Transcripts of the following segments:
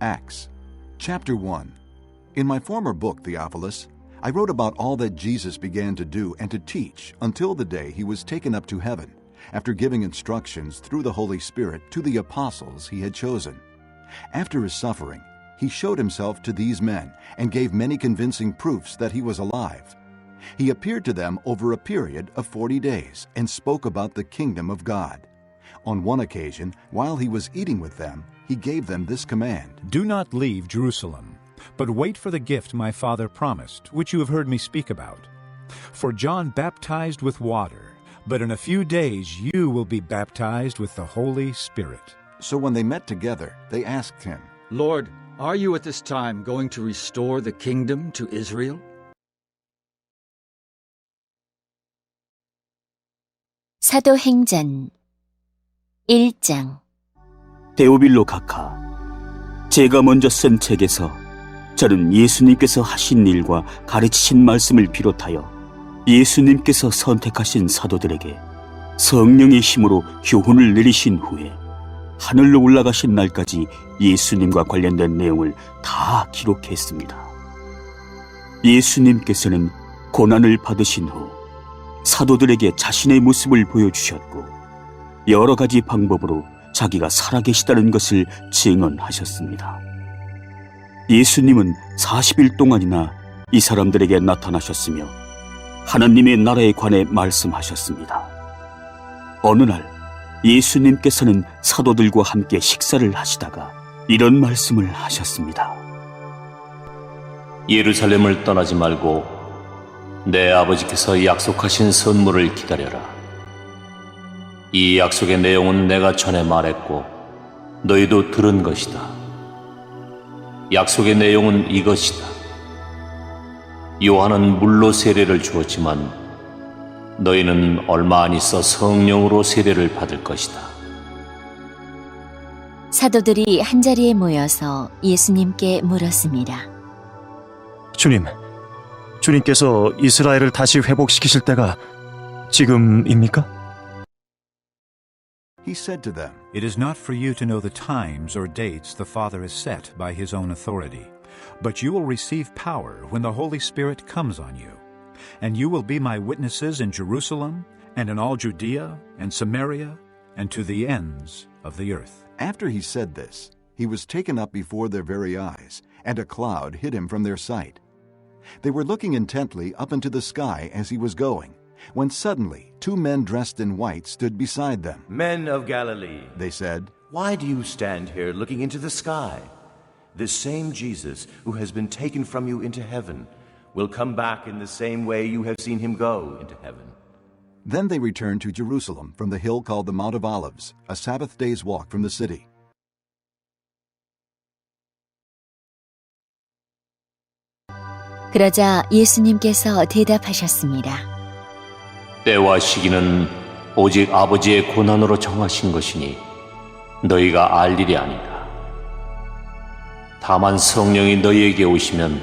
Acts, Chapter 1. In my former book, Theophilus, I wrote about all that Jesus began to do and to teach until the day he was taken up to heaven, after giving instructions through the Holy Spirit to the apostles he had chosen. After his suffering, he showed himself to these men and gave many convincing proofs that he was alive. He appeared to them over a period of 40 days and spoke about the kingdom of God. On one occasion, while he was eating with them, he gave them this command: Do not leave Jerusalem, but wait for the gift my Father promised, which you have heard me speak about. For John baptized with water, but in a few days you will be baptized with the Holy Spirit. So when they met together, they asked him, Lord, are you at this time going to restore the kingdom to Israel? 사도행전 1장. 데오빌로 각하, 제가 먼저 쓴 책에서 저는 예수님께서 하신 일과 가르치신 말씀을 비롯하여 예수님께서 선택하신 사도들에게 성령의 힘으로 교훈을 내리신 후에 하늘로 올라가신 날까지 예수님과 관련된 내용을 다 기록했습니다. 예수님께서는 고난을 받으신 후 사도들에게 자신의 모습을 보여주셨고 여러 가지 방법으로 자기가 살아계시다는 것을 증언하셨습니다. 예수님은 40일 동안이나 이 사람들에게 나타나셨으며 하나님의 나라에 관해 말씀하셨습니다. 어느 날 예수님께서는 사도들과 함께 식사를 하시다가 이런 말씀을 하셨습니다. 예루살렘을 떠나지 말고 내 아버지께서 약속하신 선물을 기다려라. 이 약속의 내용은 내가 전에 말했고 너희도 들은 것이다. 약속의 내용은 이것이다. 요한은 물로 세례를 주었지만 너희는 얼마 안 있어 성령으로 세례를 받을 것이다. 사도들이 한자리에 모여서 예수님께 물었습니다. 주님께서 이스라엘을 다시 회복시키실 때가 지금입니까? He said to them, It is not for you to know the times or dates the Father has set by his own authority, but you will receive power when the Holy Spirit comes on you. And you will be my witnesses in Jerusalem and in all Judea and Samaria and to the ends of the earth. After he said this, he was taken up before their very eyes, and a cloud hid him from their sight. They were looking intently up into the sky as he was going, when suddenly 2 men dressed in white stood beside them. Men of Galilee, They said, why do you stand here looking into the sky? This same Jesus who has been taken from you into heaven will come back in the same way you have seen him go into heaven. Then they returned to Jerusalem from the hill called the Mount of Olives, a Sabbath day's walk from the city. 그러자 예수님께서 대답하셨습니다. 때와 시기는 오직 아버지의 고난으로 정하신 것이니 너희가 알 일이 아니다. 다만 성령이 너희에게 오시면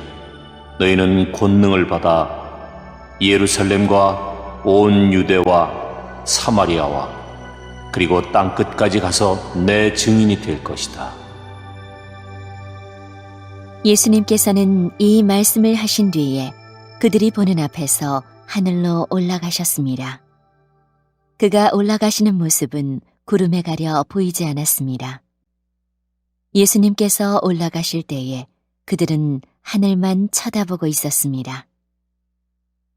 너희는 권능을 받아 예루살렘과 온 유대와 사마리아와 그리고 땅끝까지 가서 내 증인이 될 것이다. 예수님께서는 이 말씀을 하신 뒤에 그들이 보는 앞에서 하늘로 올라가셨습니다. 그가 올라가시는 모습은 구름에 가려 보이지 않았습니다. 예수님께서 올라가실 때에 그들은 하늘만 쳐다보고 있었습니다.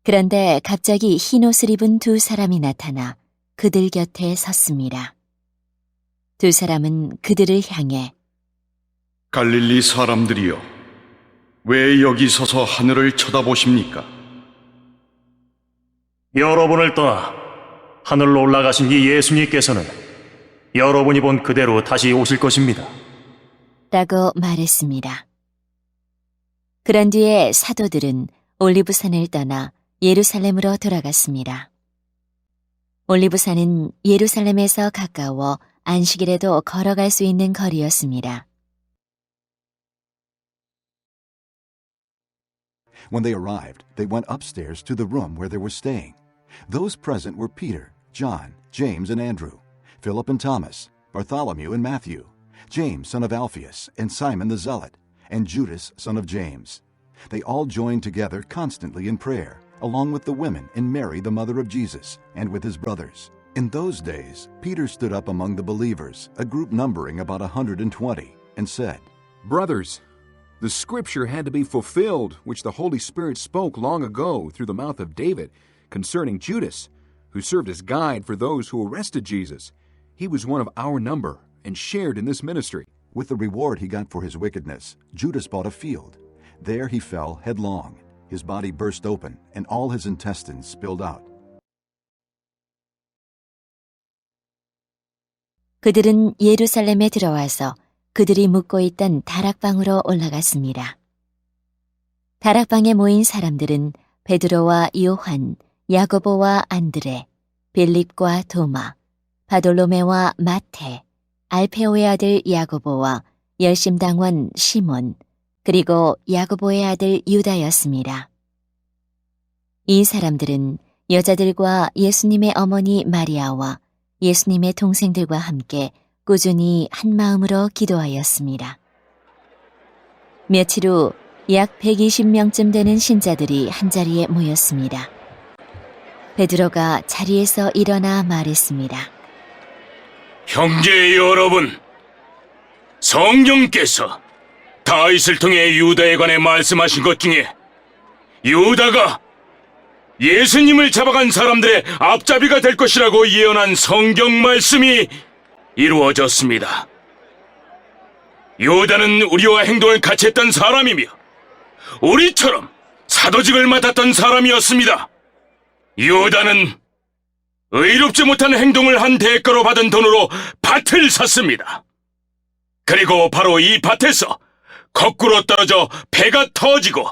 그런데 갑자기 흰 옷을 입은 2 사람이 나타나 그들 곁에 섰습니다. 2 사람은 그들을 향해 갈릴리 사람들이여, 왜 여기 서서 하늘을 쳐다보십니까? 여러분을 떠나 하늘로 올라가신 이 예수님께서는 여러분이 본 그대로 다시 오실 것입니다. 라고 말했습니다. 그런 뒤에 사도들은 올리브산을 떠나 예루살렘으로 돌아갔습니다. 올리브산은 예루살렘에서 가까워 안식일에도 걸어갈 수 있는 거리였습니다. When they arrived, they went upstairs to the room where they were staying. Those present were Peter, John, James and Andrew, Philip and Thomas, Bartholomew and Matthew, James, son of Alphaeus, and Simon the Zealot, and Judas, son of James. They all joined together constantly in prayer, along with the women and Mary, the mother of Jesus, and with his brothers. In those days, Peter stood up among the believers, a group numbering about 120, and said, Brothers, the scripture had to be fulfilled, which the Holy Spirit spoke long ago through the mouth of David, concerning Judas, who served as guide for those who arrested Jesus. He was one of our number and shared in this ministry. With the reward he got for his wickedness, Judas bought a field. There he fell headlong. His body burst open, and all his intestines spilled out. 그들은 예루살렘에 들어와서 그들이 묵고 있던 다락방으로 올라갔습니다. 다락방에 모인 사람들은 베드로와 요한, 야고보와 안드레, 빌립과 도마, 바돌로메와 마태, 알페오의 아들 야고보와 열심당원 시몬, 그리고 야고보의 아들 유다였습니다. 이 사람들은 여자들과 예수님의 어머니 마리아와 예수님의 동생들과 함께 꾸준히 한 마음으로 기도하였습니다. 며칠 후 약 120명쯤 되는 신자들이 한자리에 모였습니다. 베드로가 자리에서 일어나 말했습니다. 형제 여러분, 성령께서 다윗을 통해 유다에 관해 말씀하신 것 중에 유다가 예수님을 잡아간 사람들의 앞잡이가 될 것이라고 예언한 성경 말씀이 이루어졌습니다. 유다는 우리와 행동을 같이 했던 사람이며 우리처럼 사도직을 맡았던 사람이었습니다. 유다는 의롭지 못한 행동을 한 대가로 받은 돈으로 밭을 샀습니다. 그리고 바로 이 밭에서 거꾸로 떨어져 배가 터지고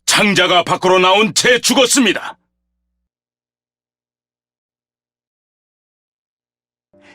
창자가 밖으로 나온 채 죽었습니다.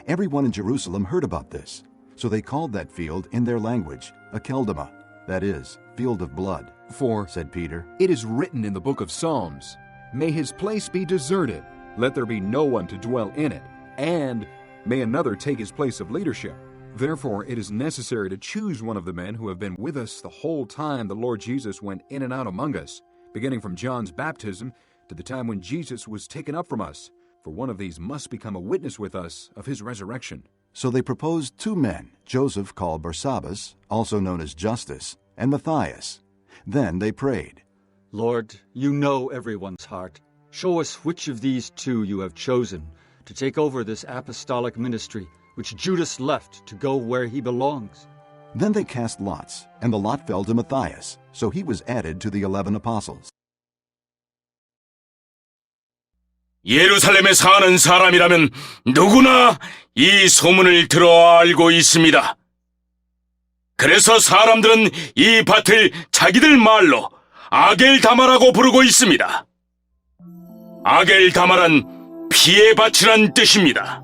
Everyone in Jerusalem heard about this, so they called that field in their language Akeldama, that is, field of blood. For, said Peter, it is written in the book of Psalms, May his place be deserted, let there be no one to dwell in it, and may another take his place of leadership. Therefore, it is necessary to choose one of the men who have been with us the whole time the Lord Jesus went in and out among us, beginning from John's baptism to the time when Jesus was taken up from us. For one of these must become a witness with us of his resurrection. So they proposed 2 men, Joseph called Barsabbas, also known as Justus, and Matthias. Then they prayed, Lord, you know everyone's heart. Show us which of these 2 you have chosen to take over this apostolic ministry, which Judas left to go where he belongs. Then they cast lots, and the lot fell to Matthias, so he was added to the 11 apostles. 예루살렘에 사는 사람이라면 누구나 이 소문을 들어 알고 있습니다. 그래서 사람들은 이 밭을 자기들 말로 아겔다마라고 부르고 있습니다. 아겔다마란 피의 밭이란 뜻입니다.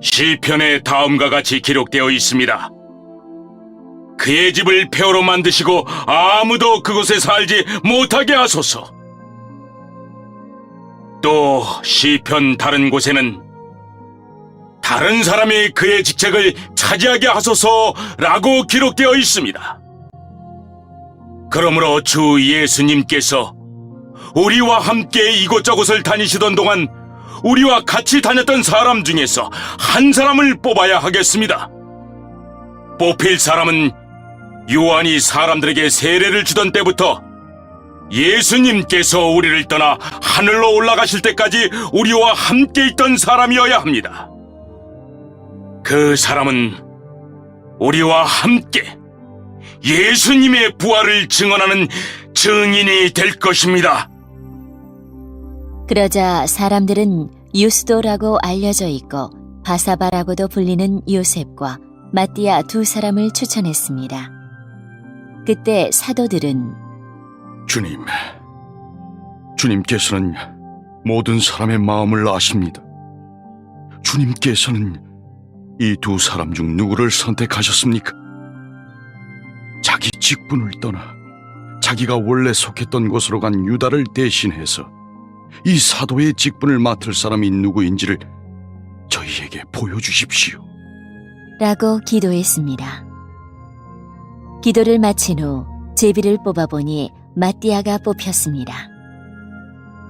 시편에 다음과 같이 기록되어 있습니다. 그의 집을 폐허로 만드시고 아무도 그곳에 살지 못하게 하소서. 또 시편 다른 곳에는 다른 사람이 그의 직책을 차지하게 하소서라고 기록되어 있습니다. 그러므로 주 예수님께서 우리와 함께 이곳저곳을 다니시던 동안 우리와 같이 다녔던 사람 중에서 한 사람을 뽑아야 하겠습니다. 뽑힐 사람은 요한이 사람들에게 세례를 주던 때부터 예수님께서 우리를 떠나 하늘로 올라가실 때까지 우리와 함께 있던 사람이어야 합니다. 그 사람은 우리와 함께 예수님의 부활을 증언하는 증인이 될 것입니다. 그러자 사람들은 유스도라고 알려져 있고 바사바라고도 불리는 요셉과 마띠아 2 사람을 추천했습니다. 그때 사도들은 주님께서는 모든 사람의 마음을 아십니다. 주님께서는 이 2 사람 중 누구를 선택하셨습니까? 자기 직분을 떠나 자기가 원래 속했던 곳으로 간 유다를 대신해서 이 사도의 직분을 맡을 사람이 누구인지를 저희에게 보여주십시오. 라고 기도했습니다. 기도를 마친 후 제비를 뽑아보니 마띠아가 뽑혔습니다.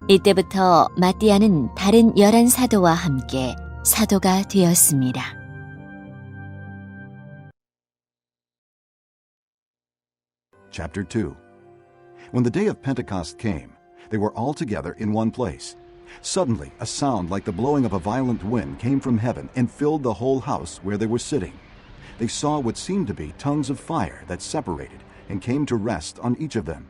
이때부터 마띠아는 다른 11사도와 함께 사도가 되었습니다. Chapter 2. When the day of Pentecost came, they were all together in one place. Suddenly, a sound like the blowing of a violent wind came from heaven and filled the whole house where they were sitting. They saw what seemed to be tongues of fire that separated and came to rest on each of them.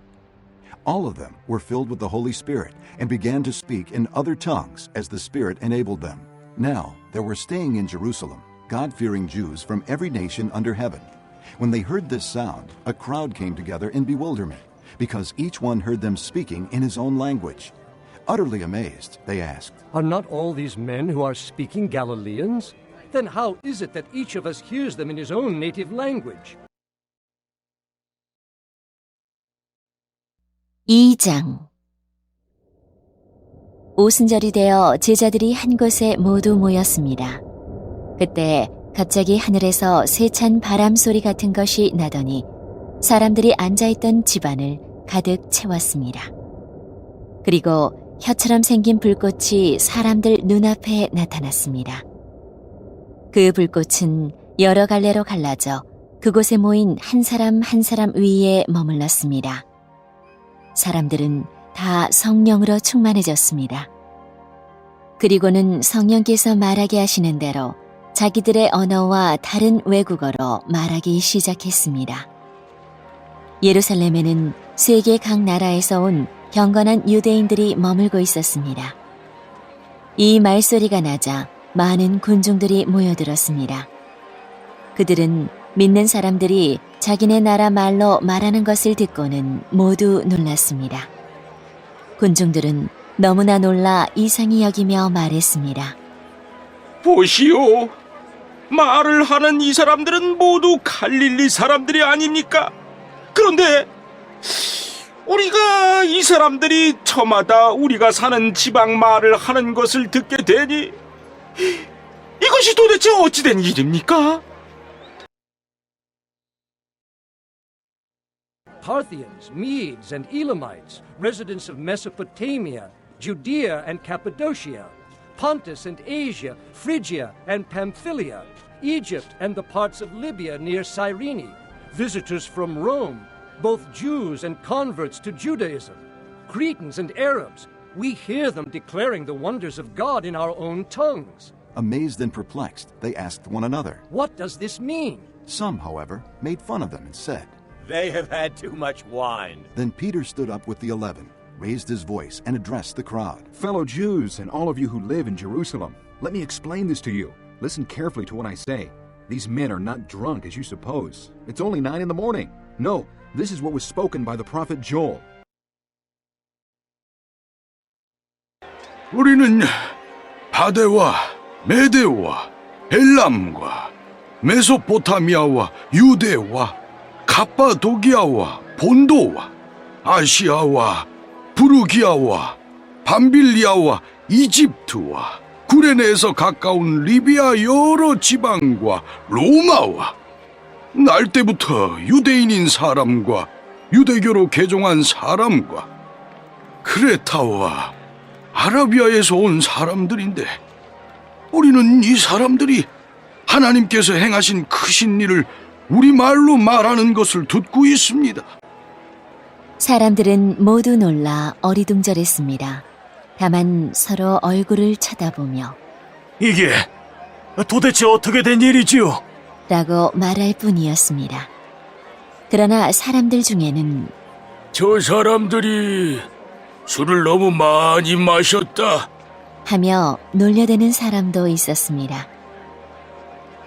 All of them were filled with the Holy Spirit and began to speak in other tongues as the Spirit enabled them. Now there were staying in Jerusalem God-fearing Jews from every nation under heaven. When they heard this sound, a crowd came together in bewilderment, because each one heard them speaking in his own language. Utterly amazed, they asked, Are not all these men who are speaking Galileans? Then how is it that each of us hears them in his own native language? 2장. 오순절이 되어 제자들이 한 곳에 모두 모였습니다. 그때 갑자기 하늘에서 세찬 바람 소리 같은 것이 나더니 사람들이 앉아있던 집안을 가득 채웠습니다. 그리고 혀처럼 생긴 불꽃이 사람들 눈앞에 나타났습니다. 그 불꽃은 여러 갈래로 갈라져 그곳에 모인 한 사람 한 사람 위에 머물렀습니다. 사람들은 다 성령으로 충만해졌습니다. 그리고는 성령께서 말하게 하시는 대로 자기들의 언어와 다른 외국어로 말하기 시작했습니다. 예루살렘에는 세계 각 나라에서 온 경건한 유대인들이 머물고 있었습니다. 이 말소리가 나자 많은 군중들이 모여들었습니다. 그들은 믿는 사람들이 자기네 나라 말로 말하는 것을 듣고는 모두 놀랐습니다. 군중들은 너무나 놀라 이상히 여기며 말했습니다. 보시오, 말을 하는 이 사람들은 모두 갈릴리 사람들이 아닙니까? 그런데 우리가 이 사람들이 저마다 우리가 사는 지방 말을 하는 것을 듣게 되니 이것이 도대체 어찌된 일입니까? Parthians, Medes, and Elamites, residents of Mesopotamia, Judea and Cappadocia, Pontus and Asia, Phrygia and Pamphylia, Egypt and the parts of Libya near Cyrene, visitors from Rome, both Jews and converts to Judaism, Cretans and Arabs, we hear them declaring the wonders of God in our own tongues. Amazed and perplexed, they asked one another. What does this mean? Some, however, made fun of them and said, They have had too much wine. Then Peter stood up with the 11, raised his voice, and addressed the crowd. Fellow Jews and all of you who live in Jerusalem, let me explain this to you. Listen carefully to what I say. These men are not drunk as you suppose. It's only 9 a.m. No, this is what was spoken by the prophet Joel. 우리는 바데와 메데와 엘람과 메소포타미아와 유대와 갑바도기아와 본도와 아시아와 부르기아와 밤빌리아와 이집트와 구레네에서 가까운 리비아 여러 지방과 로마와 날 때부터 유대인인 사람과 유대교로 개종한 사람과 크레타와 아라비아에서 온 사람들인데 우리는 이 사람들이 하나님께서 행하신 크신 일을 우리말로 말하는 것을 듣고 있습니다. 사람들은 모두 놀라 어리둥절했습니다. 다만 서로 얼굴을 쳐다보며 이게 도대체 어떻게 된 일이지요? 라고 말할 뿐이었습니다. 그러나 사람들 중에는 저 사람들이 술을 너무 많이 마셨다 하며 놀려대는 사람도 있었습니다.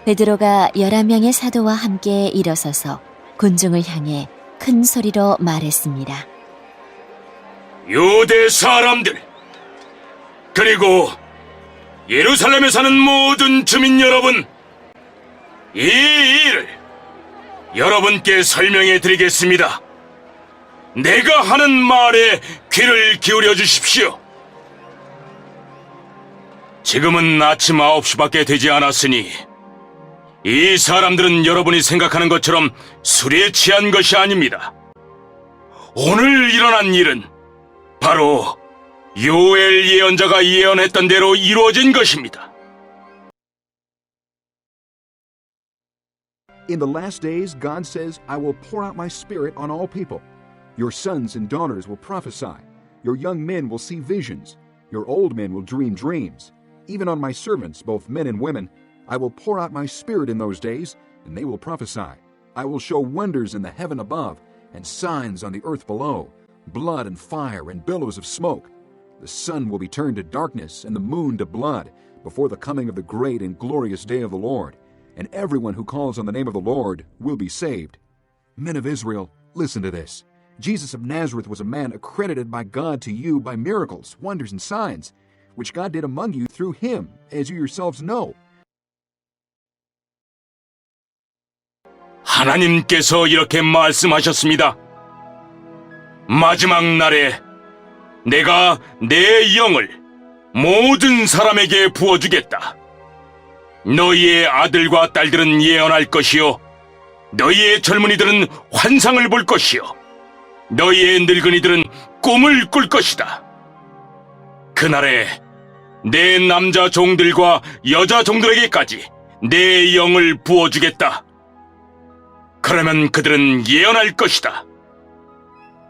베드로가 11명의 사도와 함께 일어서서 군중을 향해 큰 소리로 말했습니다. 유대 사람들, 그리고 예루살렘에 사는 모든 주민 여러분, 이 일을 여러분께 설명해 드리겠습니다. 내가 하는 말에 귀를 기울여 주십시오. 지금은 아침 9시밖에 되지 않았으니 이 사람들은 여러분이 생각하는 것처럼 술에 취한 것이 아닙니다. 오늘 일어난 일은 바로 요엘 예언자가 예언했던 대로 이루어진 것입니다. In the last days, God says, I will pour out my Spirit on all people. Your sons and daughters will prophesy. Your young men will see visions. Your old men will dream dreams. Even on my servants, both men and women, I will pour out my Spirit in those days, and they will prophesy. I will show wonders in the heaven above, and signs on the earth below, blood and fire and billows of smoke. The sun will be turned to darkness, and the moon to blood, before the coming of the great and glorious day of the Lord. And everyone who calls on the name of the Lord will be saved. Men of Israel, listen to this. Jesus of Nazareth was a man accredited by God to you by miracles, wonders, and signs, which God did among you through him, as you yourselves know. 하나님께서 이렇게 말씀하셨습니다. 마지막 날에 내가 내 영을 모든 사람에게 부어주겠다. 너희의 아들과 딸들은 예언할 것이요, 너희의 젊은이들은 환상을 볼 것이요, 너희의 늙은이들은 꿈을 꿀 것이다. 그날에 내 남자 종들과 여자 종들에게까지 내 영을 부어주겠다. 그러면 그들은 예언할 것이다.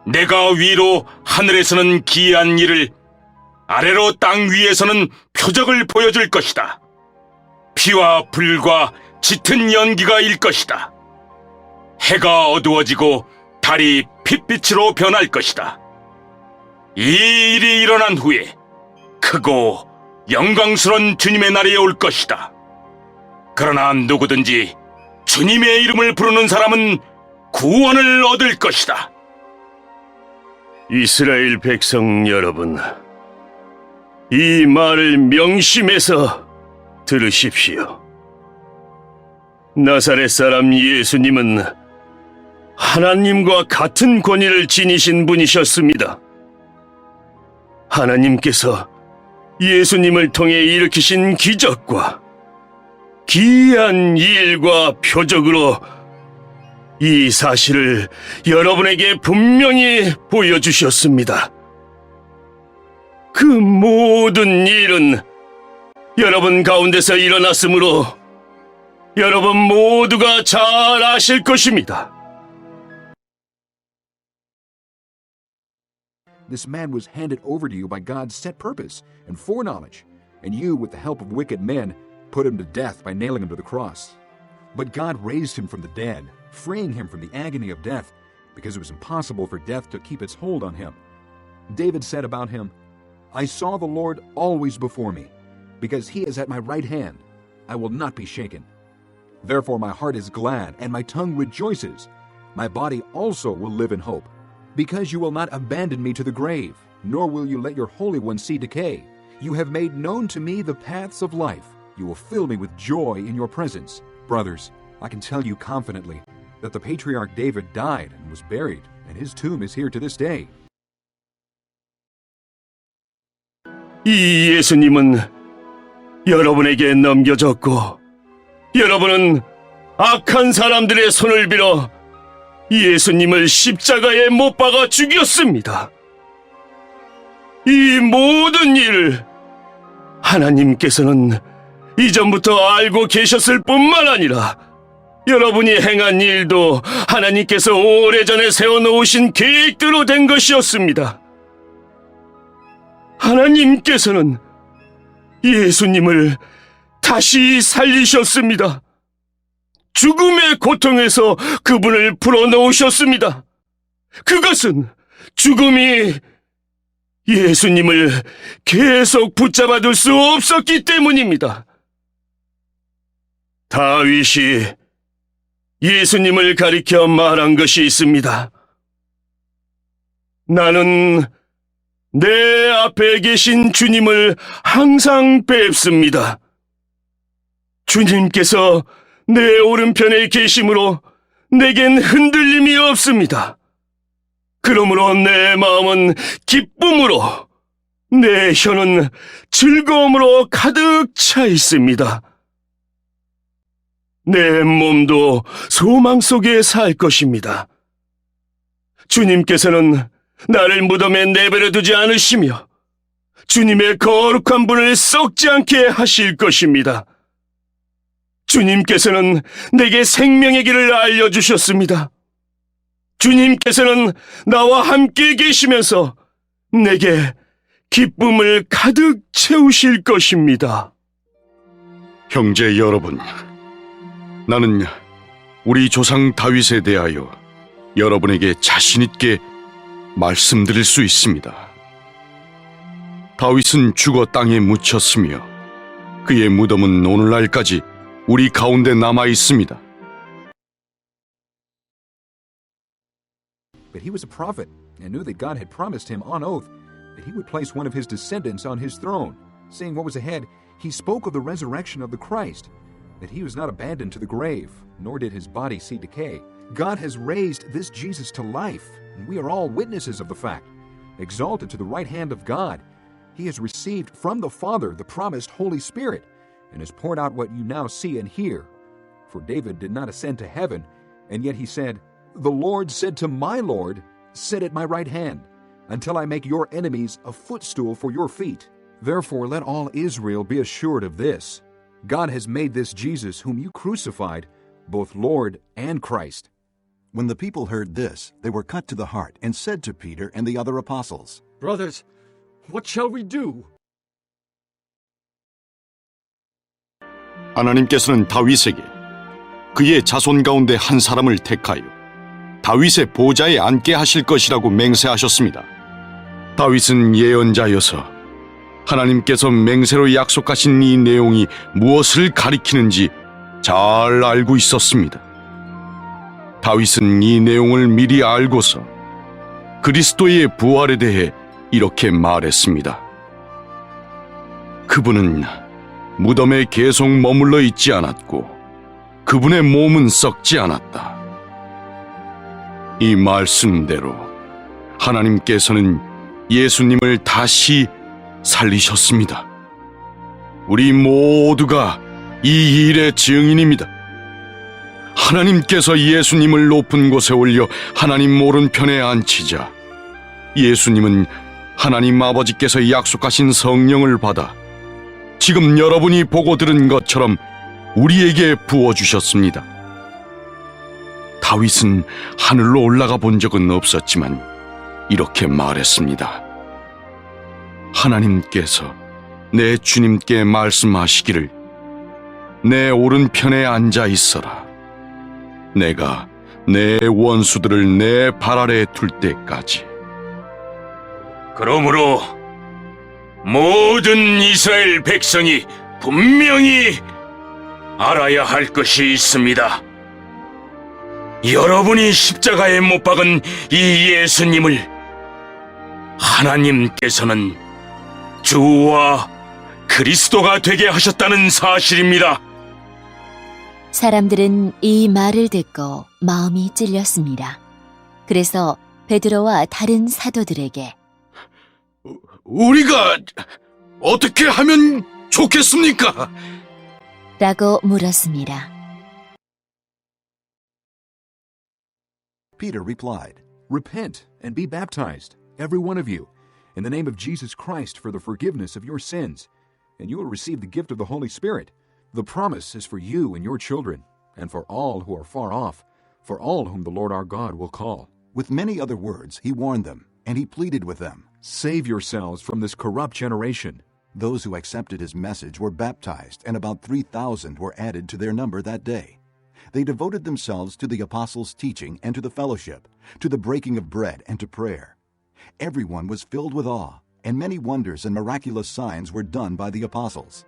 내가 위로 하늘에서는 기이한 일을, 아래로 땅 위에서는 표적을 보여줄 것이다. 피와 불과 짙은 연기가 일 것이다. 해가 어두워지고 달이 핏빛으로 변할 것이다. 이 일이 일어난 후에 크고 영광스러운 주님의 날이 올 것이다. 그러나 누구든지 주님의 이름을 부르는 사람은 구원을 얻을 것이다. 이스라엘 백성 여러분, 이 말을 명심해서 들으십시오. 나사렛 사람 예수님은 하나님과 같은 권위를 지니신 분이셨습니다. 하나님께서 예수님을 통해 일으키신 기적과 기이한 일과 표적으로 이 사실을 여러분에게 분명히 보여주셨습니다. 그 모든 일은 여러분 가운데서 일어났으므로 여러분 모두가 잘 아실 것입니다. This man was handed over to you by God's set purpose and foreknowledge, and you, with the help of wicked men, put him to death by nailing him to the cross. But God raised him from the dead, freeing him from the agony of death, because it was impossible for death to keep its hold on him. David said about him, I saw the Lord always before me, because he is at my right hand. I will not be shaken. Therefore my heart is glad, and my tongue rejoices. My body also will live in hope, because you will not abandon me to the grave, nor will you let your Holy One see decay. You have made known to me the paths of life. You will fill me with joy in your presence. Brothers, I can tell you confidently that the patriarch David died and was buried, and his tomb is here to this day. 이 예수님은 여러분에게 넘겨졌고 여러분은 악한 사람들의 손을 빌어 예수님을 십자가에 못 박아 죽였습니다. 이 모든 일을 하나님께서는 이전부터 알고 계셨을 뿐만 아니라 여러분이 행한 일도 하나님께서 오래전에 세워놓으신 계획대로 된 것이었습니다. 하나님께서는 예수님을 다시 살리셨습니다. 죽음의 고통에서 그분을 풀어놓으셨습니다. 그것은 죽음이 예수님을 계속 붙잡아둘 수 없었기 때문입니다. 다윗이 예수님을 가리켜 말한 것이 있습니다. 나는 내 앞에 계신 주님을 항상 뵙습니다. 주님께서 내 오른편에 계심으로 내겐 흔들림이 없습니다. 그러므로 내 마음은 기쁨으로, 내 혀는 즐거움으로 가득 차 있습니다. 내 몸도 소망 속에 살 것입니다. 주님께서는 나를 무덤에 내버려 두지 않으시며 주님의 거룩한 분을 썩지 않게 하실 것입니다. 주님께서는 내게 생명의 길을 알려주셨습니다. 주님께서는 나와 함께 계시면서 내게 기쁨을 가득 채우실 것입니다. 형제 여러분, 나는 우리 조상 다윗에 대하여 여러분에게 자신 있게 말씀드릴 수 있습니다. 다윗은 죽어 땅에 묻혔으며 그의 무덤은 오늘날까지 우리 가운데 남아 있습니다. But he was a prophet and knew that God had promised him on oath that he would place one of his descendants on his throne. Seeing what was ahead, he spoke of the resurrection of the Christ, that he was not abandoned to the grave, nor did his body see decay. God has raised this Jesus to life, and we are all witnesses of the fact. Exalted to the right hand of God, he has received from the Father the promised Holy Spirit, and has poured out what you now see and hear. For David did not ascend to heaven, and yet he said, "The Lord said to my Lord, sit at my right hand, until I make your enemies a footstool for your feet." Therefore let all Israel be assured of this: God has made this Jesus whom you crucified both Lord and Christ. When the people heard this, they were cut to the heart and said to Peter and the other apostles, Brothers, what shall we do? 하나님께서는 다윗에게 그의 자손 가운데 한 사람을 택하여 다윗의 보좌에 앉게 하실 것이라고 맹세하셨습니다. 다윗은 예언자여서 하나님께서 맹세로 약속하신 이 내용이 무엇을 가리키는지 잘 알고 있었습니다. 다윗은 이 내용을 미리 알고서 그리스도의 부활에 대해 이렇게 말했습니다. 그분은 무덤에 계속 머물러 있지 않았고 그분의 몸은 썩지 않았다. 이 말씀대로 하나님께서는 예수님을 다시 살리셨습니다. 우리 모두가 이 일의 증인입니다. 하나님께서 예수님을 높은 곳에 올려 하나님 오른편에 앉히자 예수님은 하나님 아버지께서 약속하신 성령을 받아 지금 여러분이 보고 들은 것처럼 우리에게 부어주셨습니다. 다윗은 하늘로 올라가 본 적은 없었지만 이렇게 말했습니다. 하나님께서 내 주님께 말씀하시기를 내 오른편에 앉아 있어라. 내가 내 원수들을 내 발 아래 둘 때까지. 그러므로 모든 이스라엘 백성이 분명히 알아야 할 것이 있습니다. 여러분이 십자가에 못 박은 이 예수님을 하나님께서는 주와 그리스도가 되게 하셨다는 사실입니다. 사람들은 이 말을 듣고 마음이 찔렸습니다. 그래서 베드로와 다른 사도들에게 우리가 어떻게 하면 좋겠습니까? 라고 물었습니다. Peter replied, Repent and be baptized, every one of you, in the name of Jesus Christ for the forgiveness of your sins, and you will receive the gift of the Holy Spirit. The promise is for you and your children, and for all who are far off, for all whom the Lord our God will call. With many other words, he warned them, and he pleaded with them. Save yourselves from this corrupt generation. Those who accepted his message were baptized, and about 3,000 were added to their number that day. They devoted themselves to the apostles' teaching and to the fellowship, to the breaking of bread and to prayer. Everyone was filled with awe, and many wonders and miraculous signs were done by the apostles.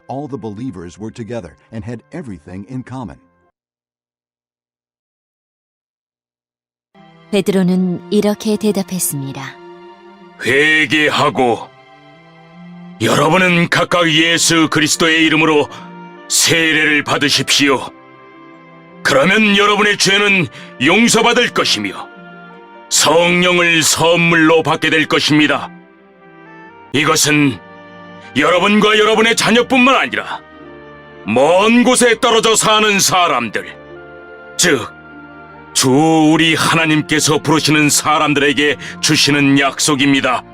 All the believers were together and had everything in common. 베드로는 이렇게 대답했습니다. 회개하고 여러분은 각각 예수 그리스도의 이름으로 세례를 받으십시오. 그러면 여러분의 죄는 용서받을 것이며 성령을 선물로 받게 될 것입니다. 이것은 여러분과 여러분의 자녀뿐만 아니라 먼 곳에 떨어져 사는 사람들, 즉 주 우리 하나님께서 부르시는 사람들에게 주시는 약속입니다.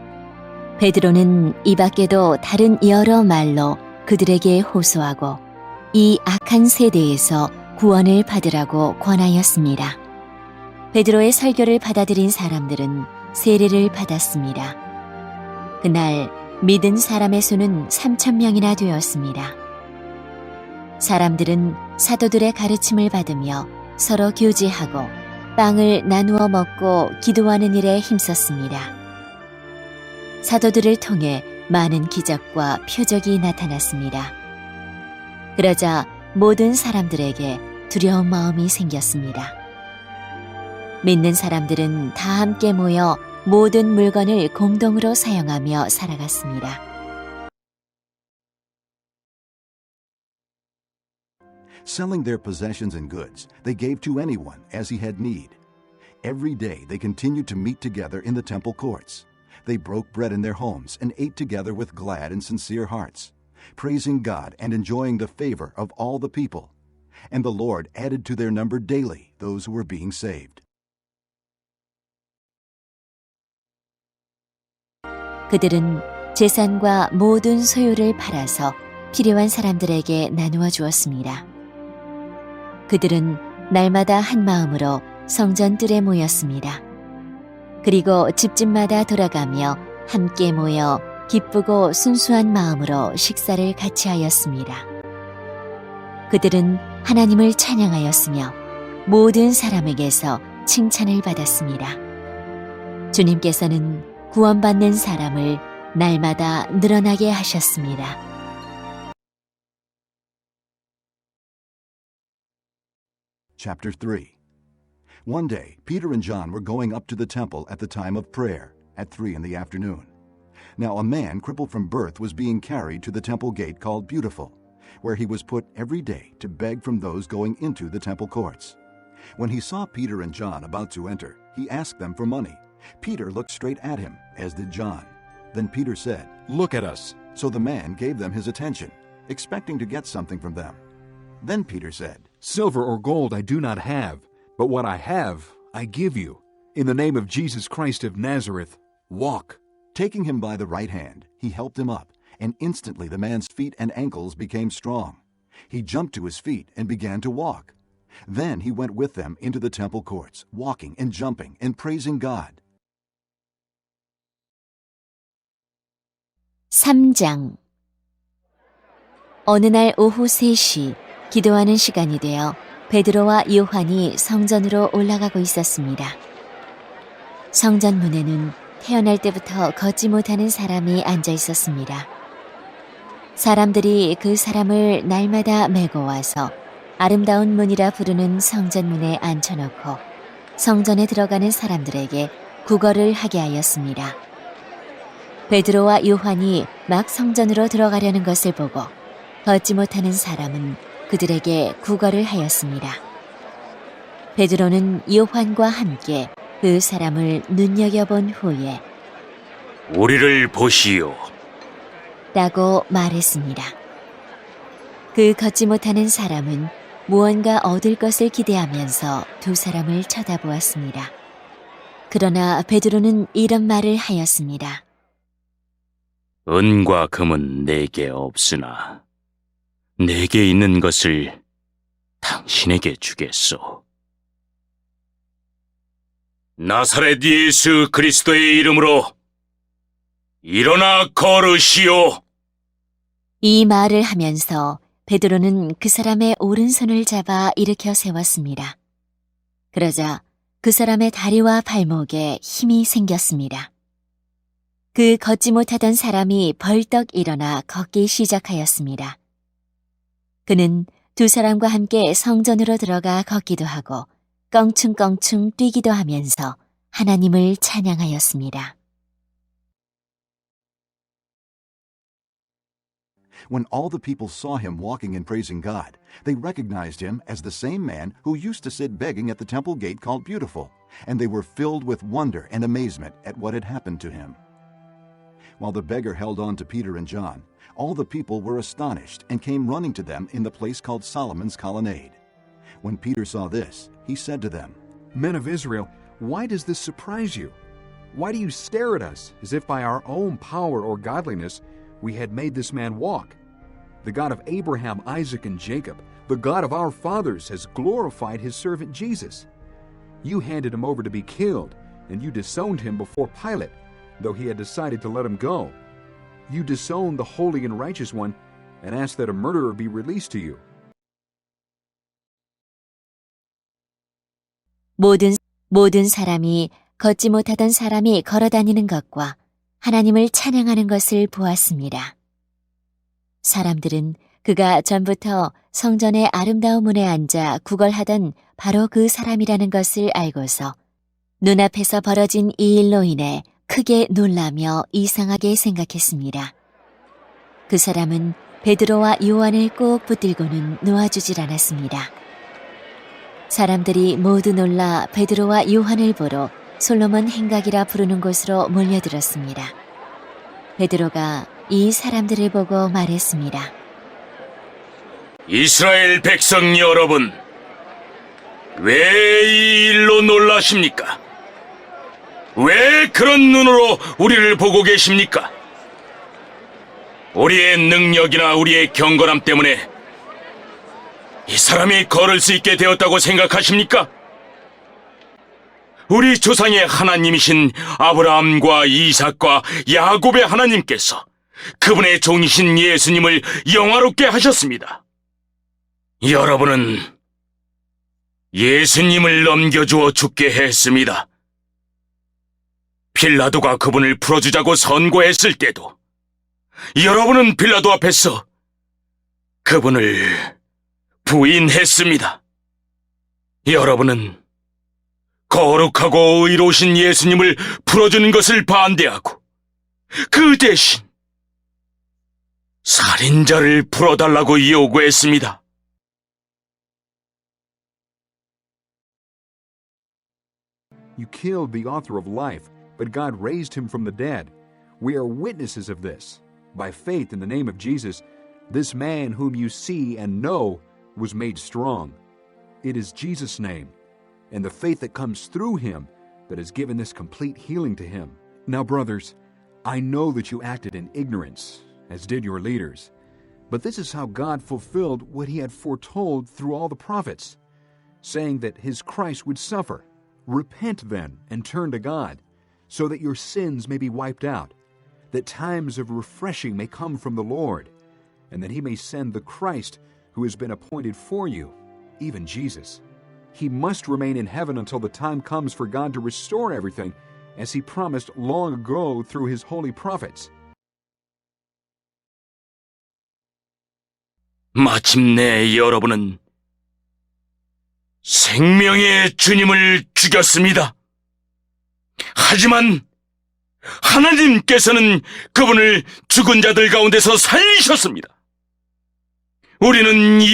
베드로는 이 밖에도 다른 여러 말로 그들에게 호소하고 이 악한 세대에서 구원을 받으라고 권하였습니다. 베드로의 설교를 받아들인 사람들은 세례를 받았습니다. 그날 믿은 사람의 수는 3,000명이나 되었습니다. 사람들은 사도들의 가르침을 받으며 서로 교제하고 빵을 나누어 먹고 기도하는 일에 힘썼습니다. 사도들을 통해 많은 기적과 표적이 나타났습니다. 그러자 모든 사람들에게 두려운 마음이 생겼습니다. 믿는 사람들은 다 함께 모여 모든 물건을 공동으로 사용하며 살아갔습니다. Selling their possessions and goods, they gave to anyone as he had need. Every day they continued to meet together in the temple courts. They broke bread in their homes and ate together with glad and sincere hearts, praising God and enjoying the favor of all the people. And the Lord added to their number daily those who were being saved. 그들은 재산과 모든 소유를 팔아서 필요한 사람들에게 나누어 주었습니다. 그들은 날마다 한 마음으로 성전 뜰에 모였습니다. 그리고 집집마다 돌아가며 함께 모여 기쁘고 순수한 마음으로 식사를 같이 하였습니다. 그들은 하나님을 찬양하였으며 모든 사람에게서 칭찬을 받았습니다. 주님께서는 구원받는 사람을 날마다 늘어나게 하셨습니다. Chapter 3. One day, Peter and John were going up to the temple at the time of prayer, at 3 in the afternoon. Now a man crippled from birth was being carried to the temple gate called Beautiful, where he was put every day to beg from those going into the temple courts. When he saw Peter and John about to enter, he asked them for money. Peter looked straight at him, as did John. Then Peter said, "Look at us." So the man gave them his attention, expecting to get something from them. Then Peter said, "Silver or gold I do not have, but what I have I give you. In the name of Jesus Christ of Nazareth, walk." Taking him by the right hand, he helped him up, and instantly the man's feet and ankles became strong. He jumped to his feet and began to walk. Then he went with them into the temple courts, walking and jumping and praising God. 3장. 어느 날 오후 3시 기도하는 시간이 되어 베드로와 요한이 성전으로 올라가고 있었습니다. 성전 문에는 태어날 때부터 걷지 못하는 사람이 앉아 있었습니다. 사람들이 그 사람을 날마다 메고 와서 아름다운 문이라 부르는 성전 문에 앉혀놓고 성전에 들어가는 사람들에게 구걸을 하게 하였습니다. 베드로와 요한이 막 성전으로 들어가려는 것을 보고 걷지 못하는 사람은 그들에게 구걸을 하였습니다. 베드로는 요한과 함께 그 사람을 눈여겨본 후에 우리를 보시오. 라고 말했습니다. 그 걷지 못하는 사람은 무언가 얻을 것을 기대하면서 두 사람을 쳐다보았습니다. 그러나 베드로는 이런 말을 하였습니다. 은과 금은 내게 없으나 내게 있는 것을 당신에게 주겠소. 나사렛 예수 그리스도의 이름으로 일어나 걸으시오. 이 말을 하면서 베드로는 그 사람의 오른손을 잡아 일으켜 세웠습니다. 그러자 그 사람의 다리와 발목에 힘이 생겼습니다. 그 걷지 못하던 사람이 벌떡 일어나 걷기 시작하였습니다. 그는 두 사람과 함께 성전으로 들어가 걷기도 하고 껑충껑충 뛰기도 하면서 하나님을 찬양하였습니다. When all the people saw him walking and praising God, they recognized him as the same man who used to sit begging at the temple gate called Beautiful, and they were filled with wonder and amazement at what had happened to him. While the beggar held on to Peter and John, All the people were astonished and came running to them in the place called Solomon's Colonnade. When Peter saw this, he said to them, Men of Israel, why does this surprise you? Why do you stare at us as if by our own power or godliness we had made this man walk? The God of Abraham, Isaac, and Jacob, the God of our fathers, has glorified his servant Jesus. You handed him over to be killed, and you disowned him before Pilate, though he had decided to let him go. You disowned the holy and righteous one and asked that a murderer be released to you. 모든 사람이 걷지 못하던 사람이 걸어다니는 것과 하나님을 찬양하는 것을 보았습니다. 사람들은 그가 전부터 성전의 아름다운 문에 앉아 구걸하던 바로 그 사람이라는 것을 알고서 눈앞에서 벌어진 이 일로 인해 크게 놀라며 이상하게 생각했습니다. 그 사람은 베드로와 요한을 꼭 붙들고는 놓아주질 않았습니다. 사람들이 모두 놀라 베드로와 요한을 보러 솔로몬 행각이라 부르는 곳으로 몰려들었습니다. 베드로가 이 사람들을 보고 말했습니다. 이스라엘 백성 여러분, 왜 이 일로 놀라십니까? 왜 그런 눈으로 우리를 보고 계십니까? 우리의 능력이나 우리의 경건함 때문에 이 사람이 걸을 수 있게 되었다고 생각하십니까? 우리 조상의 하나님이신 아브라함과 이삭과 야곱의 하나님께서 그분의 종이신 예수님을 영화롭게 하셨습니다. 여러분은 예수님을 넘겨주어 죽게 했습니다. 빌라도가 그분을 풀어주자고 선고했을 때도 여러분은 빌라도 앞에서 그분을 부인했습니다. 여러분은 거룩하고 의로우신 예수님을 풀어주는 것을 반대하고 그 대신 살인자를 풀어달라고 요구했습니다. You killed the author of life, but God raised him from the dead. We are witnesses of this. By faith in the name of Jesus, this man whom you see and know was made strong. It is Jesus' name, and the faith that comes through him that has given this complete healing to him. Now, brothers, I know that you acted in ignorance, as did your leaders. But this is how God fulfilled what he had foretold through all the prophets, saying that his Christ would suffer. Repent then and turn to God, so that your sins may be wiped out, that times of refreshing may come from the Lord, and that he may send the Christ who has been appointed for you, even Jesus. He must remain in heaven until the time comes for God to restore everything, as he promised long ago through his holy prophets. 마침내 여러분은 생명의 주님을 죽였습니다. 하지만 하나님께서는 그분을 죽은 자들 가운데서 살리셨습니다. 우리는 이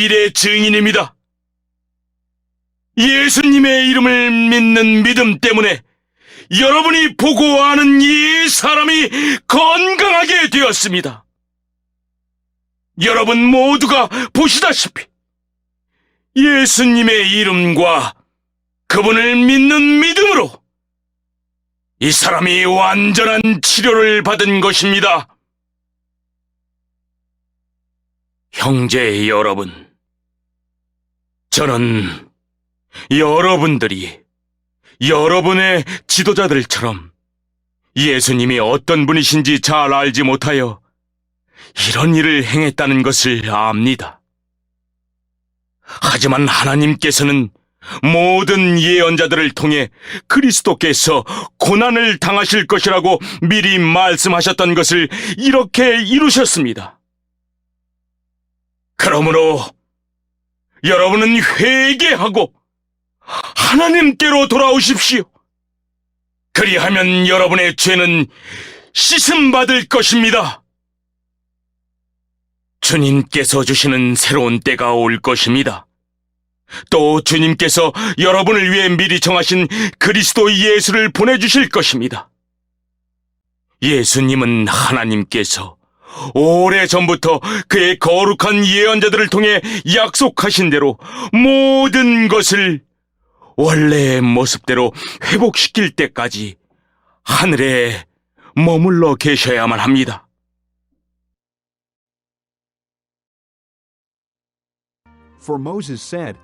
일의 증인입니다. 예수님의 이름을 믿는 믿음 때문에 여러분이 보고 아는 이 사람이 건강하게 되었습니다. 여러분 모두가 보시다시피 예수님의 이름과 그분을 믿는 믿음으로 이 사람이 완전한 치료를 받은 것입니다. 형제 여러분, 저는 여러분들이 여러분의 지도자들처럼 예수님이 어떤 분이신지 잘 알지 못하여 이런 일을 행했다는 것을 압니다. 하지만 하나님께서는 모든 예언자들을 통해 그리스도께서 고난을 당하실 것이라고 미리 말씀하셨던 것을 이렇게 이루셨습니다. 그러므로 여러분은 회개하고 하나님께로 돌아오십시오. 그리하면 여러분의 죄는 씻음받을 것입니다. 주님께서 주시는 새로운 때가 올 것입니다. 또 주님께서 여러분을 위해 미리 정하신 그리스도 예수를 보내주실 것입니다. 예수님은 하나님께서 오래전부터 그의 거룩한 예언자들을 통해 약속하신 대로 모든 것을 원래의 모습대로 회복시킬 때까지 하늘에 머물러 계셔야만 합니다. For Moses said,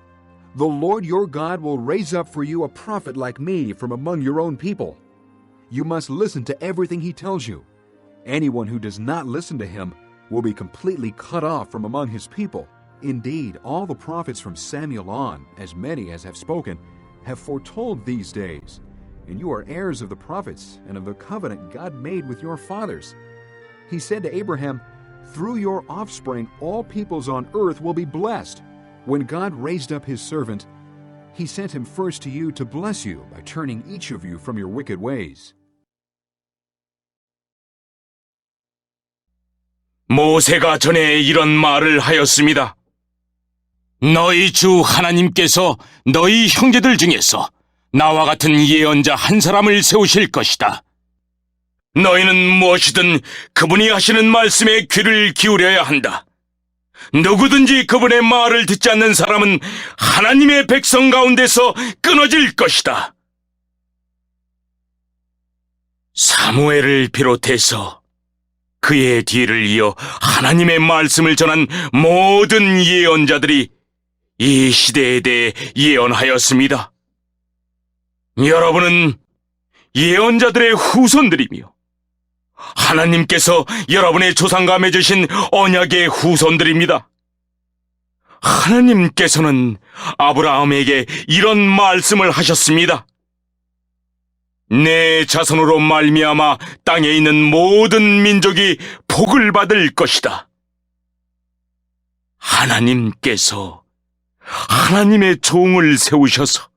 "The Lord your God will raise up for you a prophet like me from among your own people. You must listen to everything he tells you. Anyone who does not listen to him will be completely cut off from among his people. Indeed, all the prophets from Samuel on, as many as have spoken, have foretold these days. And you are heirs of the prophets and of the covenant God made with your fathers. He said to Abraham, 'Through your offspring all peoples on earth will be blessed.' When God raised up his servant, he sent him first to you to bless you by turning each of you from your wicked ways." 모세가 전에 이런 말을 하였습니다. 너희 주 하나님께서 너희 형제들 중에서 나와 같은 예언자 한 사람을 세우실 것이다. 너희는 무엇이든 그분이 하시는 말씀에 귀를 기울여야 한다. 누구든지 그분의 말을 듣지 않는 사람은 하나님의 백성 가운데서 끊어질 것이다. 사무엘을 비롯해서 그의 뒤를 이어 하나님의 말씀을 전한 모든 예언자들이 이 시대에 대해 예언하였습니다. 여러분은 예언자들의 후손들이며 하나님께서 여러분의 조상과 맺으신 언약의 후손들입니다. 하나님께서는 아브라함에게 이런 말씀을 하셨습니다. 내 자손으로 말미암아 땅에 있는 모든 민족이 복을 받을 것이다. 하나님께서 하나님의 종을 세우셔서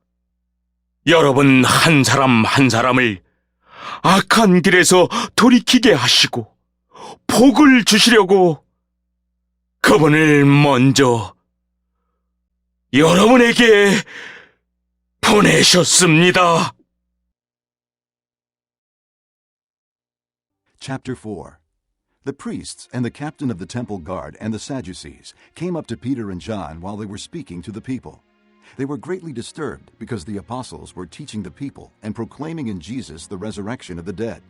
여러분 한 사람 한 사람을 악한 길에서 돌이키게 하시고 복을 주시려고 그분을 먼저 여러분에게 보내셨습니다. Chapter 4. The priests and the captain of the temple guard and the Sadducees came up to Peter and John while they were speaking to the people. They were greatly disturbed because the apostles were teaching the people and proclaiming in Jesus the resurrection of the dead.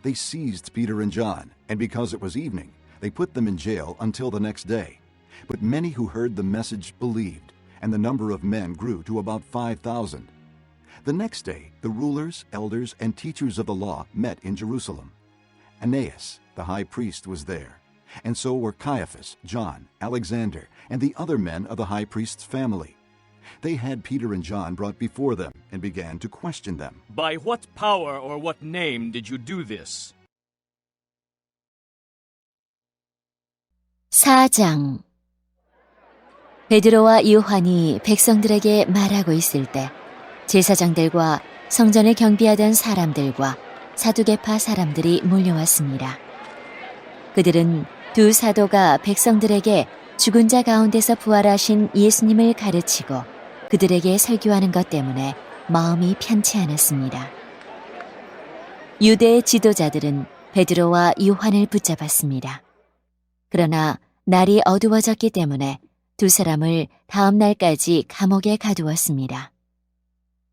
They seized Peter and John, and because it was evening, they put them in jail until the next day. But many who heard the message believed, and the number of men grew to about 5,000. The next day, the rulers, elders, and teachers of the law met in Jerusalem. Annas, the high priest, was there, and so were Caiaphas, John, Alexander, and the other men of the high priest's family. They had Peter and John brought before them and began to question them. By what power or what name did you do this? 4장. 베드로와 요한이 백성들에게 말하고 있을 때 제사장들과 성전을 경비하던 사람들과 사두개파 사람들이 몰려왔습니다. 그들은 두 사도가 백성들에게 죽은 자 가운데서 부활하신 예수님을 가르치고 그들에게 설교하는 것 때문에 마음이 편치 않았습니다. 유대의 지도자들은 베드로와 요한을 붙잡았습니다. 그러나 날이 어두워졌기 때문에 두 사람을 다음 날까지 감옥에 가두었습니다.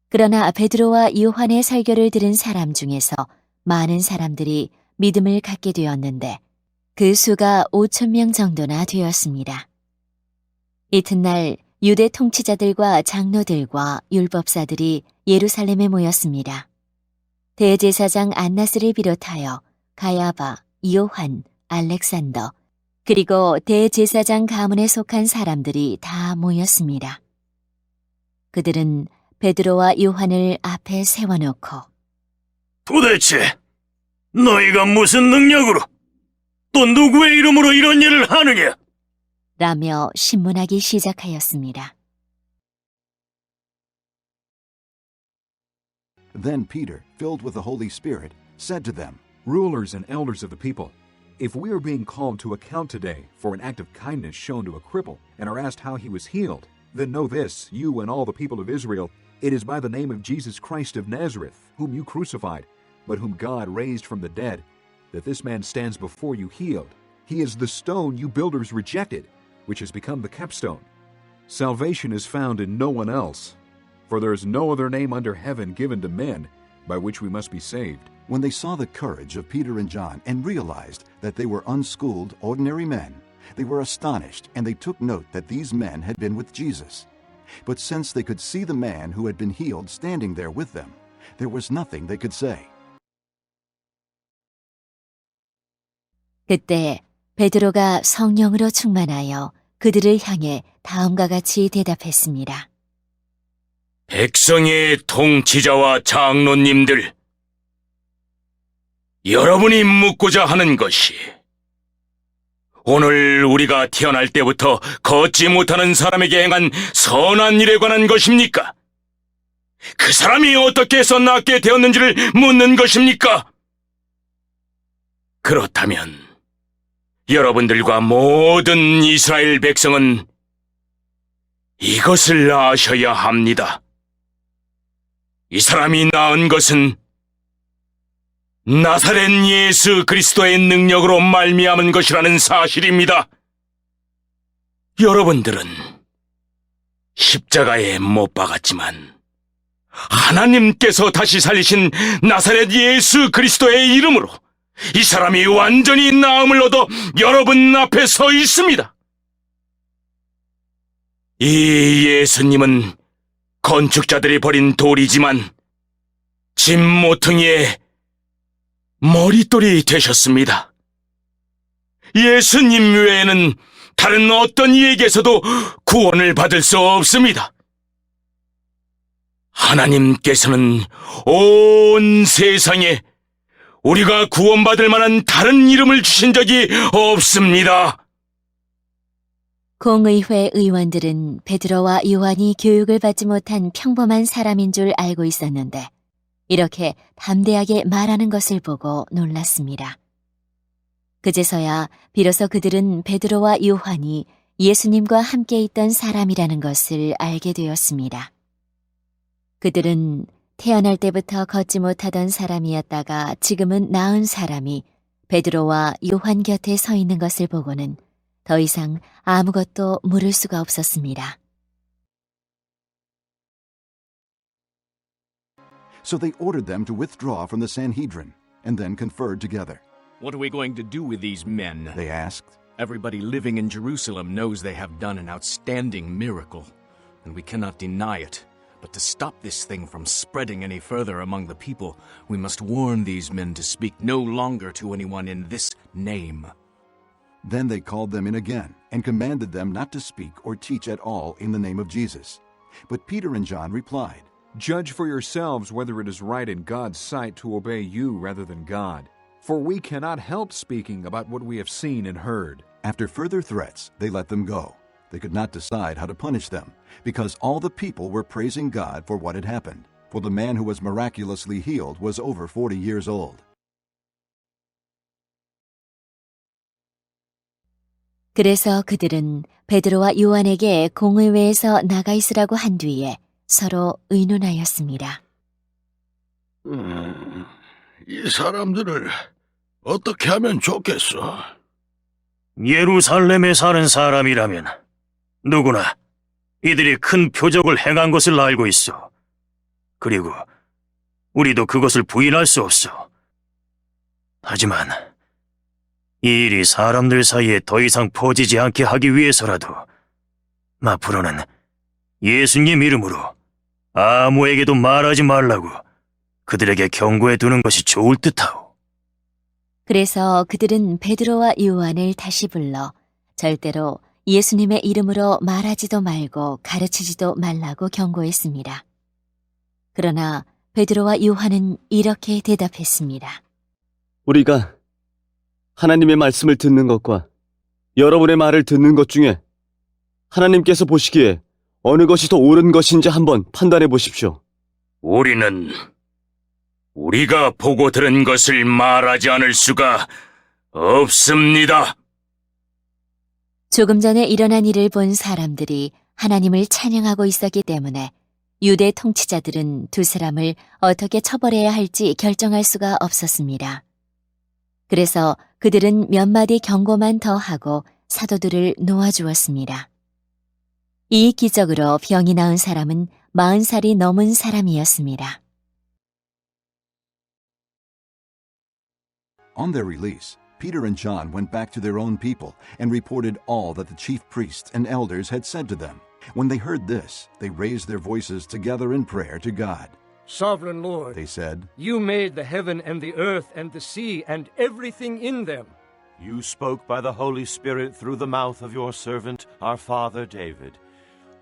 그러나 베드로와 요한의 설교를 들은 사람 중에서 많은 사람들이 믿음을 갖게 되었는데 그 수가 5,000명 정도나 되었습니다. 이튿날 유대 통치자들과 장로들과 율법사들이 예루살렘에 모였습니다. 대제사장 안나스를 비롯하여 가야바, 요한, 알렉산더, 그리고 대제사장 가문에 속한 사람들이 다 모였습니다. 그들은 베드로와 요한을 앞에 세워놓고 도대체 너희가 무슨 능력으로 또 누구의 이름으로 이런 일을 하느냐? 라며 신문하기 시작하였습니다. Then Peter, filled with the Holy Spirit, said to them, "Rulers and elders of the people, if we are being called to account today for an act of kindness shown to a cripple and are asked how he was healed, then know this, you and all the people of Israel, it is by the name of Jesus Christ of Nazareth, whom you crucified, but whom God raised from the dead, that this man stands before you healed. He is the stone you builders rejected, which has become the capstone. Salvation is found in no one else, for there is no other name under heaven given to men by which we must be saved. When they saw the courage of Peter and John and realized that they were unschooled, ordinary men, they were astonished, and they took note that these men had been with Jesus. But since they could see the man who had been healed standing there with them, there was nothing they could say. 그때 베드로가 성령으로 충만하여 그들을 향해 다음과 같이 대답했습니다. 백성의 통치자와 장로님들, 여러분이 묻고자 하는 것이 오늘 우리가 태어날 때부터 걷지 못하는 사람에게 행한 선한 일에 관한 것입니까? 그 사람이 어떻게 해서 낫게 되었는지를 묻는 것입니까? 그렇다면 여러분들과 모든 이스라엘 백성은 이것을 아셔야 합니다. 이 사람이 낳은 것은 나사렛 예수 그리스도의 능력으로 말미암은 것이라는 사실입니다. 여러분들은 십자가에 못 박았지만 하나님께서 다시 살리신 나사렛 예수 그리스도의 이름으로 이 사람이 완전히 나음을 얻어 여러분 앞에 서 있습니다. 이 예수님은 건축자들이 버린 돌이지만 집 모퉁이에 머릿돌이 되셨습니다. 예수님 외에는 다른 어떤 이에게서도 구원을 받을 수 없습니다. 하나님께서는 온 세상에 우리가 구원받을 만한 다른 이름을 주신 적이 없습니다. 공의회 의원들은 베드로와 요한이 교육을 받지 못한 평범한 사람인 줄 알고 있었는데 이렇게 담대하게 말하는 것을 보고 놀랐습니다. 그제서야 비로소 그들은 베드로와 요한이 예수님과 함께 있던 사람이라는 것을 알게 되었습니다. 그들은 태어날 때부터 걷지 못하던 사람이었다가 지금은 나은 사람이 베드로와 요한 곁에 서 있는 것을 보고는 더 이상 아무것도 물을 수가 없었습니다. So they ordered them to withdraw from the Sanhedrin, and then conferred together. What are we going to do with these men? They asked. Everybody living in Jerusalem knows they have done an outstanding miracle, and we cannot deny it. But to stop this thing from spreading any further among the people, we must warn these men to speak no longer to anyone in this name. Then they called them in again, and commanded them not to speak or teach at all in the name of Jesus. But Peter and John replied, Judge for yourselves whether it is right in God's sight to obey you rather than God. For we cannot help speaking about what we have seen and heard. After further threats, they let them go. They could not decide how to punish them, because all the people were praising God for what had happened. For the man who was miraculously healed was over 40 years old. 그래서 그들은 베드로와 요한에게 공의회에서 나가 있으라고 한 뒤에 서로 의논하였습니다. 이 사람들을 어떻게 하면 좋겠어? 예루살렘에 사는 사람이라면 누구나 이들이 큰 표적을 행한 것을 알고 있어. 그리고 우리도 그것을 부인할 수 없어. 하지만 이 일이 사람들 사이에 더 이상 퍼지지 않게 하기 위해서라도 앞으로는 예수님 이름으로 아무에게도 말하지 말라고 그들에게 경고해 두는 것이 좋을 듯하오. 그래서 그들은 베드로와 요한을 다시 불러 절대로 예수님의 이름으로 말하지도 말고 가르치지도 말라고 경고했습니다. 그러나 베드로와 요한은 이렇게 대답했습니다. 우리가 하나님의 말씀을 듣는 것과 여러분의 말을 듣는 것 중에 하나님께서 보시기에 어느 것이 더 옳은 것인지 한번 판단해 보십시오. 우리는 우리가 보고 들은 것을 말하지 않을 수가 없습니다. 조금 전에 일어난 일을 본 사람들이 하나님을 찬양하고 있었기 때문에 유대 통치자들은 두 사람을 어떻게 처벌해야 할지 결정할 수가 없었습니다. 그래서 그들은 몇 마디 경고만 더 하고 사도들을 놓아주었습니다. 이 기적으로 병이 나은 사람은 40살이 넘은 사람이었습니다. On their release, Peter and John went back to their own people and reported all that the chief priests and elders had said to them. When they heard this, they raised their voices together in prayer to God. Sovereign Lord, They said, you made the heaven and the earth and the sea and everything in them. You spoke by the Holy Spirit through the mouth of your servant, our father David.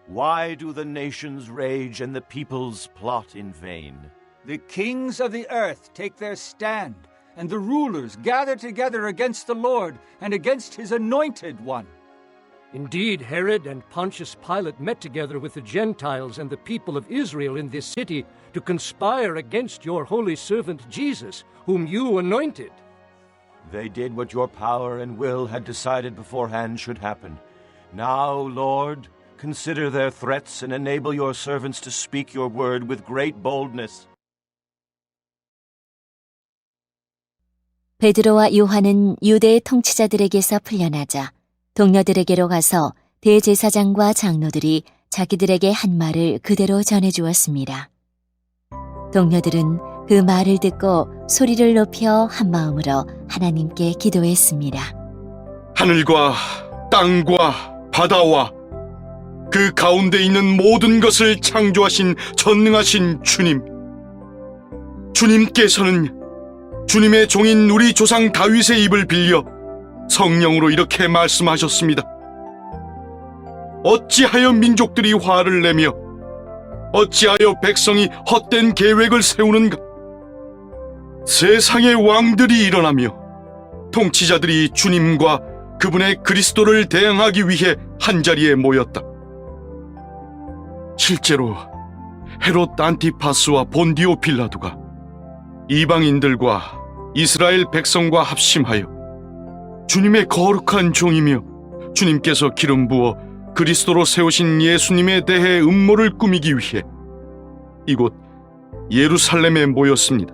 Why do the nations rage and the peoples plot in vain? The kings of the earth take their stand, and the rulers gather together against the Lord and against his anointed one. Indeed, Herod and Pontius Pilate met together with the Gentiles and the people of Israel in this city to conspire against your holy servant Jesus, whom you anointed. They did what your power and will had decided beforehand should happen. Now, Lord, consider their threats and enable your servants to speak your word with great boldness. 베드로와 요한은 유대의 통치자들에게서 풀려나자 동료들에게로 가서 대제사장과 장로들이 자기들에게 한 말을 그대로 전해주었습니다. 동료들은 그 말을 듣고 소리를 높여 한 마음으로 하나님께 기도했습니다. 하늘과 땅과 바다와 그 가운데 있는 모든 것을 창조하신 전능하신 주님. 주님께서는 주님의 종인 우리 조상 다윗의 입을 빌려 성령으로 이렇게 말씀하셨습니다. 어찌하여 민족들이 화를 내며 어찌하여 백성이 헛된 계획을 세우는가? 세상의 왕들이 일어나며 통치자들이 주님과 그분의 그리스도를 대항하기 위해 한자리에 모였다. 실제로 헤롯 안티파스와 본디오 빌라도가 이방인들과 이스라엘 백성과 합심하여 주님의 거룩한 종이며 주님께서 기름 부어 그리스도로 세우신 예수님에 대해 음모를 꾸미기 위해 이곳 예루살렘에 모였습니다.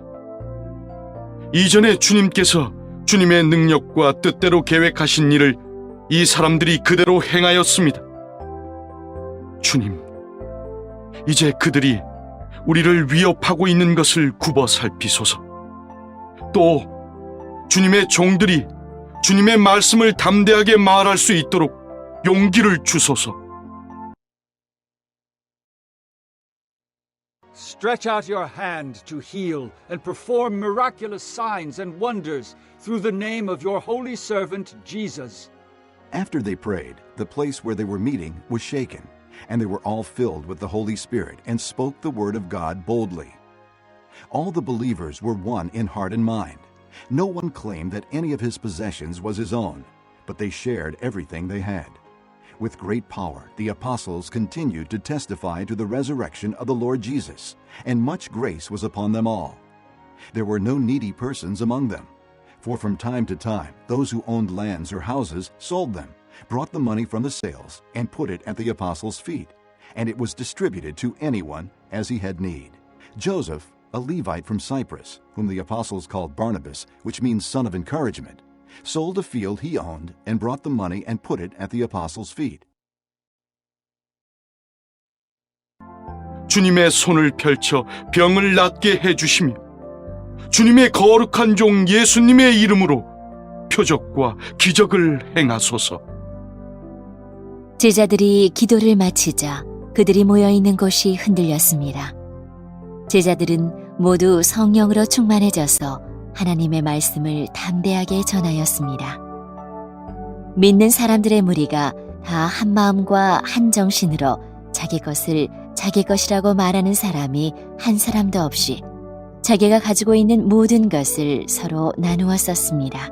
이전에 주님께서 주님의 능력과 뜻대로 계획하신 일을 이 사람들이 그대로 행하였습니다. 주님, 이제 그들이 우리를 위협하고 있는 것을 굽어 살피소서. 또 주님의 종들이 주님의 말씀을 담대하게 말할 수 있도록 용기를 주소서. Stretch out your hand to heal and perform miraculous signs and wonders through the name of your holy servant Jesus. After they prayed, the place where they were meeting was shaken, and they were all filled with the Holy Spirit and spoke the word of God boldly. All the believers were one in heart and mind. No one claimed that any of his possessions was his own, but they shared everything they had. With great power, the apostles continued to testify to the resurrection of the Lord Jesus, and much grace was upon them all. There were no needy persons among them, for from time to time those who owned lands or houses sold them, brought the money from the sales, and put it at the apostles' feet, and it was distributed to anyone as he had need. Joseph, a Levite from Cyprus, whom the apostles called Barnabas, which means son of encouragement, sold a field he owned and brought the money and put it at the apostles' feet. 주님의 손을 펼쳐 병을 낫게 해주시며 주님의 거룩한 종 예수님의 이름으로 표적과 기적을 행하소서. 제자들이 기도를 마치자 그들이 모여있는 곳이 흔들렸습니다. 제자들은 모두 성령으로 충만해져서 하나님의 말씀을 담대하게 전하였습니다. 믿는 사람들의 무리가 다 한 마음과 한 정신으로 자기 것을 자기 것이라고 말하는 사람이 한 사람도 없이 자기가 가지고 있는 모든 것을 서로 나누어 썼습니다.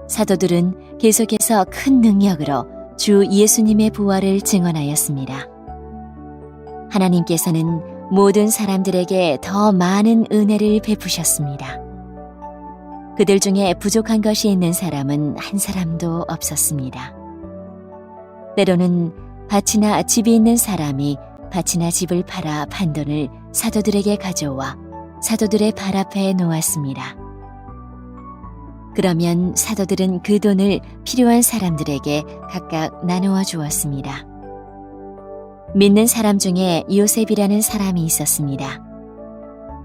사도들은 계속해서 큰 능력으로 주 예수님의 부활을 증언하였습니다. 하나님께서는 모든 사람들에게 더 많은 은혜를 베푸셨습니다. 그들 중에 부족한 것이 있는 사람은 한 사람도 없었습니다. 때로는 밭이나 집이 있는 사람이 밭이나 집을 팔아 판돈을 사도들에게 가져와 사도들의 발 앞에 놓았습니다. 그러면 사도들은 그 돈을 필요한 사람들에게 각각 나누어 주었습니다. 믿는 사람 중에 요셉이라는 사람이 있었습니다.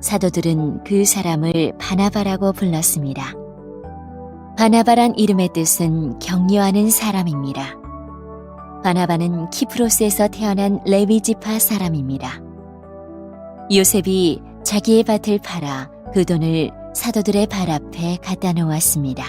사도들은 그 사람을 바나바라고 불렀습니다. 바나바란 이름의 뜻은 격려하는 사람입니다. 바나바는 키프로스에서 태어난 레위 지파 사람입니다. 요셉이 자기의 밭을 팔아 그 돈을 사도들의 발 앞에 갖다 놓았습니다.